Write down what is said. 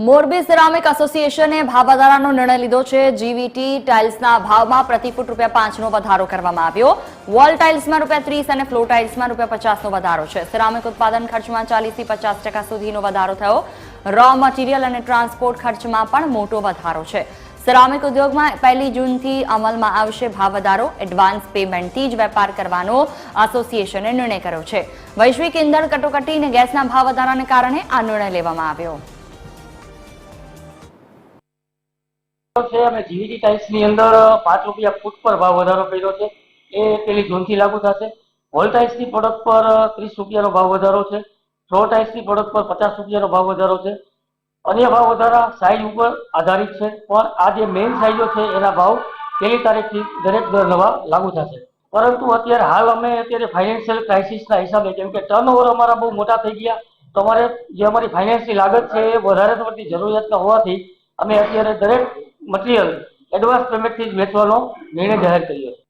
Morbi ceramic એસોસિએશને ભાવ વધારાનો નિર્ણય લીધો છે। જીવીટી ટાઇલ્સના ભાવમાં પ્રતિ ફૂટ ₹5નો વધારો કરવામાં આવ્યો। વોલ ટાઇલ્સમાં ₹30 અને ફ્લોર ટાઇલ્સમાં ₹50નો વધારો છે। સિરામિક ઉત્પાદન ખર્ચમાં 40 થી 50% સુધીનો વધારો થયો। રો મટીરીયલ અને ટ્રાન્સપોર્ટ ખર્ચમાં પણ મોટો વધારો છે। સિરામિક ઉદ્યોગમાં 1 જૂનથી અમલમાં આવશે ભાવ વધારો। એડવાન્સ પેમેન્ટથી જ વેપાર કરવાનો એસોસિએશને નિર્ણય કર્યો છે। વૈશ્વિક ઇંધણ કટોકટી અને ગેસના ભાવ વધારાને કારણે આ નિર્ણય લેવામાં આવ્યો। જીવીટી ટાઇલ્સ ની અંદર ₹5 ફૂટ પર ભાવ વધારો કર્યો છે। એ 1 જૂનથી લાગુ થશે। વોલ ટાઇલ્સ ની પ્રોડક્ટ પર ₹30નો ભાવ વધારો છે। ફ્લોર ટાઇલ્સ ની પ્રોડક્ટ પર ₹50નો ભાવ વધારો છે। અન્ય ભાવ વધારા સાઇઝ ઉપર આધારિત છે, પણ આ જે મેઇન સાઇઝો છે એના ભાવ 1 તારીખથી દરેક નવા લાગુ થશે। પરંતુ અત્યારે હાલ અમે ફાઇનાન્શિયલ ક્રાઇસિસના હિસાબે, કેમ કે ટર્નઓવર અમારા બહુ મોટા થઈ ગયા, તો અમારે જે અમારી ફાઇનાન્સની લાગત છે એ વધારે પડતી જરૂરિયાતના હોવાથી અમે અત્યારે દરેક મટીરિયલ એડવાન્સ પેમેન્ટથી જ વેચવાનો નિર્ણય જાહેર કર્યો છે।